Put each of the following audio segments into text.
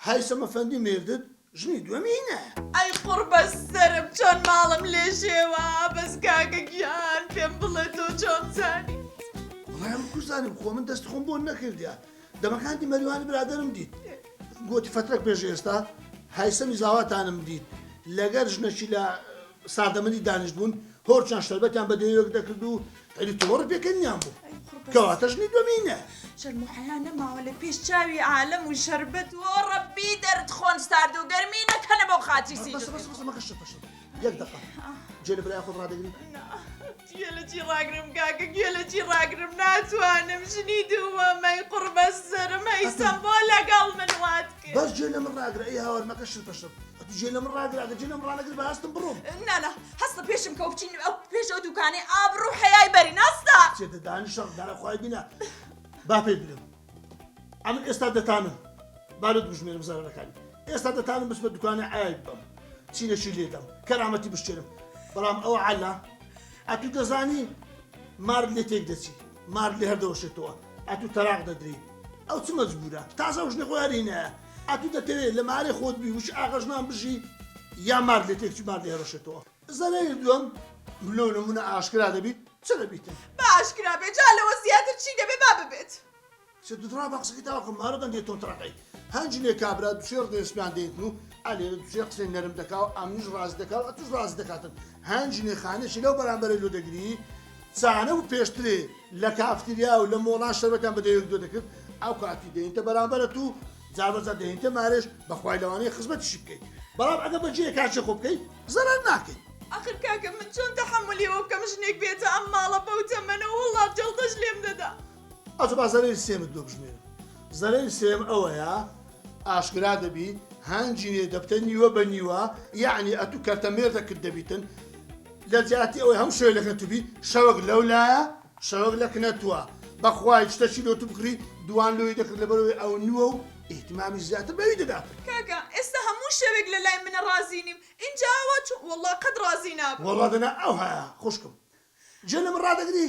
هایسەم ئەفەندی مێردت ژنی دووەمینە. ئەی قوربە سەرم چۆن ماڵم لێشێوە بەس کاکە گیان پێم بڵێ تۆ چۆن زانی. وڵای من کوزانم خۆ من دەست خۆم بۆ نەکردیا دەمەکانی مەریوانی برادرم دیت گوتی فترەك پێش ئێستا هایسەمی زاواتانم دیت لەگەر ژنەکی لە ساردەمەنی دانیشت بوون هۆرچان شەربەتیان بە دەیەک دەکرد و هەری تۆڕ پێکەنیان بوو کەواتە ژنی دووەمینە. شەرم و حەیا نەماوە لە پێش چاوی عالەم و شەربەت و ڕەبی دەرد خۆن ستارد و گەرمی نەکەنە بۆ خاتی سیجن. بەس مەکەشە پەشە یەک دقە جێ لە برای خۆت ڕادەگری. گوێ لە چی ڕاگرم کاکە گوێ لە چی ڕاگرم ناتوانم ژنی دووەمەی قوربە سەرم هەیسەم بۆ لەگەڵ من وات کرد. بەس جێ لە من ڕاگرە ئەی هاوار مەکەشت پەشە جێ لە من ڕاگرە جێ لە من ڕانەگر بە هەستم بڕۆم. نانا هەستە پێشم کە بچین ئەو پێش ئەو دوکانی ئابڕوو حەیای بەری ناستا چێتە دانیشە دارەخوای بینە با پێ بێم ئەمن ئێستا دەتانم بالت بژمێرم زارەکانی ئێستا دەتانم بچ بە دوکانی ئای بم چینەشی لێدەم کەرامەتی بشتێرم بەڵام ئەو عەلا ئەتوو دەزانی مار لێ تێک دەچی مار لێ هەردەوەشێتەوە ئەتوو تەراق دەدرێ ئەو چ مەجبورە تازە ژنە خۆیارینە ئەتوو دەتەوێت لە مارێ خۆت بی وش ئاغەژنان بژی یا مار لێ تێکچی مار لێ هەڕەشێتەوە زەرەی دووەم لۆ نمونە ئاشکرا دەبیت چ دەبیتن باشکرا بێ جا لەوە زیاتر چی دەبێ با ببێت چ دوترا باقسەکەی تاوەکەم مارەدەن دێت تۆنتڕەکەی هەنجی لێ کابرا دوشێر دەسمیان دێتن و ئالێرە دوشێ قسەی نەرم دەکا و ئەمنیش ڕاست دەکا و ئەتوش ڕاست دەکاتن هەنجی خانێشی لەو بەرامبەرە لۆ دەگری چانە و پێشترێ لە کافتریا و لە مۆڵان شەربەتیان بەدەیەک دۆ دەکرد ئەو کاتی دێنتە بەرامبەرە تو جابەجا دێنتە مارێش بەخوای لەوانەیە خزمەتیشی بکەیت بەڵام ئەگە بەجێ کاچە خۆ بکەیت زەرەر ناکەیت. ئاخر کاکە من چۆن تەحەمولیەوە بکەم ژنێک بێتە ئەم ماڵە بەوتە منە وڵات جەڵتەش لێم دەدا. ئەجە با زەرەری سێمت دۆ بژمێرم زەرەری سێم ئەوەیە ئاشکرا دەبی هەنجینێ دەبتە نیوە بە نیوە یعنی ئەتوو کەرتەمێردە کرد دەبیتن لە جیاتی ئەوەی هەم شوێ لەکە توبی شەوەک لەولایە شەوەک لەکنەتووە بەخوای شتەشی لۆ تو بکری دوان لۆی دەکرد لەبەرەوەی ئەو نیوە و ئیحتیمامی زیاتر بەوی دەدات. کاکە ئێستا هەموو شەوێک لە لای منە ڕازی نیم اینجا ئەوە چوو وەڵڵا قەت ڕازی نابم. وەڵڵا دەنا ئەو هەیە خوشکم جێ لە من ڕادەگری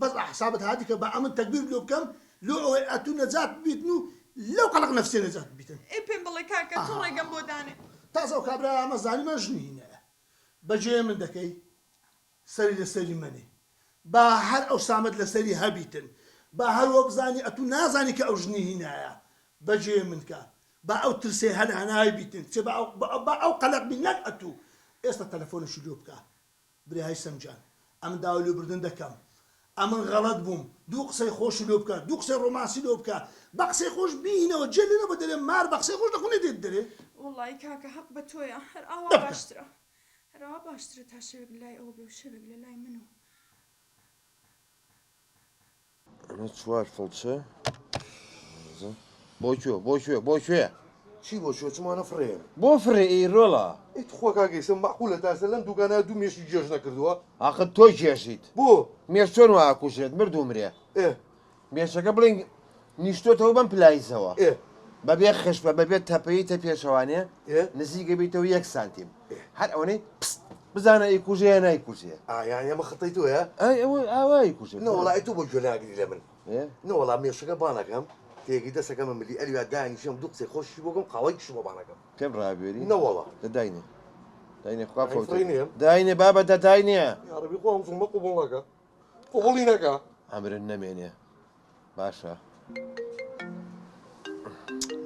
بەس حسابت هاتی کە بە ئەمن تەکبیر لۆ بکەم لۆ ئەوەی ئەتوو نەجات ببیتن و لەو قەلق نەفسێ نەجات ببیتن. ئێ پێم بڵێ کاکە تۆ ڕێگەم بۆ دانێ تازە ئەو کابرا ئەمە زانیمە ژنینە بەجێ من دەکەی سەری لەسەری منێ با هەر ئەو سامت لەسەری هەبیتن با هەروە بزانی ئەتوو نازانی کە ئەو ژنی هینایە بەجێ من کە با ئەو ترسێ هەر هەنای بیتن چێ با ئەو قەلق بین نەک ئەتوو ئێستا تەلەفۆنشی لۆ بکە برێ هایسەم جان ئەمن داوای لێبوردن دەکەم ئەمن غەڵەت بووم دوو قسەی خۆشی لۆ بکە دوو قسەی ڕۆمانسی لۆ بکە بە قسەی خۆش بینەوە جێ لێنەوە دەرێ مار بە قسەی خۆش دەخونێ دێت دەرێ وڵی کاکە حەق بە تۆیە هەر ئاوا باشترە هەر ئاوا باشترە تا شەوێک لای ئەو بێ و شەوێک لە لای من و ئەمە چوار فڵچە بۆ کوێ چی بۆ شۆ چمانە فڕێ بۆ فڕێ ئیرۆڵە ئیت خۆ کاگەیسم مەقولە تاسە لەم دوکانە دوو مێشی جێژ نەکردووە ئاخر تۆی کێشیت بۆ مێش چۆن وا ئاکوژێت مردوو مرێ مێشەکە بڵێن نیشتۆتەوە بەم پلایزەوە بەبێ خشبە بەبێت تەپەیتە پێشەوانێ نزیکە بیتەوە 1 سانتیم هەر ئەوەی بزانە ئیکوژەیە نایکوژێ ئایان ئەمە خەتەی تۆیە ئەوەی ئاوای کوژێت نەوەڵای تو بۆ گوێناگری لە من نەوەڵام مێشەکە بانەکەم تێکی دەسەکەمە ملی ئەلیوا دانیشم دوو قسەی خۆشی بۆگەم قاوەیکیش بۆ بانەکەم پێم ڕابێری نەوەڵا دەداینێ داینێ خوا فەوتە نیم داینێ بابە دەداینێ یاڕەبی خۆم زومە قوبڵەکە قوبڵی نەکە ئەمرن نەمێنێ باشە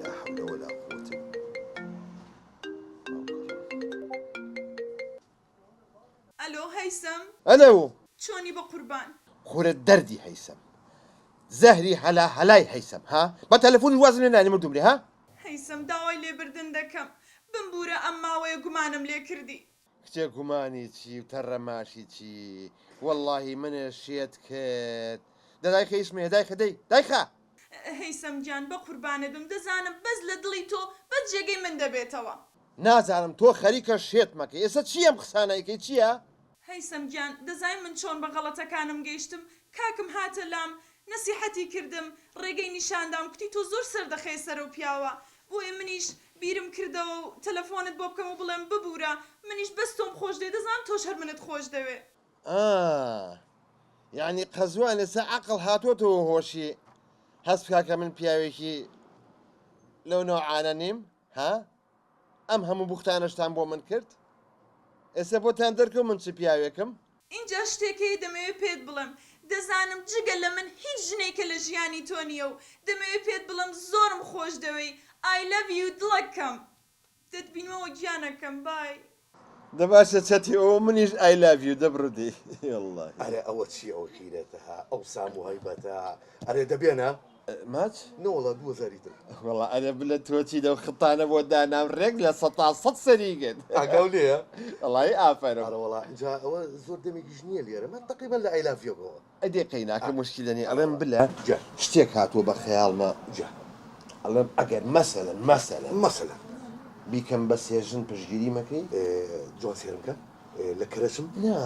لا حول ولا قوة ئەلۆ هەیسەم ئەلەو چۆنی بە قوربان خورە دەردی هەیسەم زەهری هەلا هەلای هەیسەم ها بە تەلەفۆن وازنێ نانی مردوو مرێ ها هەیسەم داوای لێبردن دەکەم بمبورە ئەم ماوەیە گومانم لێ کردی کچێ گومانی چی و تەڕەماشی چی وەڵڵاهی منە شێت کرد دەدایکە ئیسمێ دایکە دایکە هەیسەم گیان بە قوربانت بم دەزانم بەس لە دڵی تۆ بەس جێگەی من دەبێتەوە نازانم تۆ خەریکە شێت مەکە ئێستا چی ئەم قسانەیەکەی چییە؟ هەیسەم گیان دەزای من چۆن بە غەڵەتەکانم گەیشتم کاکم هاتە لام نەسیحەتی کردم ڕێگەی نیشاندام کوتی تۆ زۆر سەردەخەی سەرە و پیاوە بۆیە منیش بیرم کردەوە و تەلەفۆنت بۆ بکەم و بڵێم ببوورە منیش بەس تۆم خۆش دێ دەزانم تۆش هەر منت خۆش دەوێ یعنی قەزوان لەسەر عەقڵ هاتوۆتەوە هۆشی هەست بکا کە من پیاوێکی لەو نەوعانە نیم ها ئەم هەموو بوختانەشتان بۆ من کرد ئێستا بۆتان دەرکەوت من چ پیاوێکم اینجا شتێکی دەمەوێت پێت بڵم دەزانم جگە لە من هیچ ژنێکە لە ژیانی تۆ نییە و دەمەوێت پێت بڵم زۆرم خۆش دەوەی I love you دڵەکەم دەتبینەوە گیانەکەم بای دەباشە چەتی ئەوە منیش I love you دەبڕدی والله ئەرێ ئەوە چی ئەوە خیرەتەها ئەو سام و هەیبەتە ئەرێ دەبێنە ماچ نەوەڵە 2000 تر والله ئەرێ بلە تۆچی دەو ختانە بۆ دانام ڕێک لە 100 سەریگەن ئاگاو لێە وڵی ئافرە ئەوەڵا اینجا ئەوە زۆر دەمێکیش نییە لێرە من تقریبان لە ئایلافیەکەوە ئەدێ قەیناکە مشکلەنی ئەڵێم بلە جا شتێک هاتووە بە خەیاڵمە جا ئەڵێم ئەگەر مەسەلەن مەسەلا بیکەم بە سێژن پشگیری مەکەی جوان سێرم کە لە کرەچم نا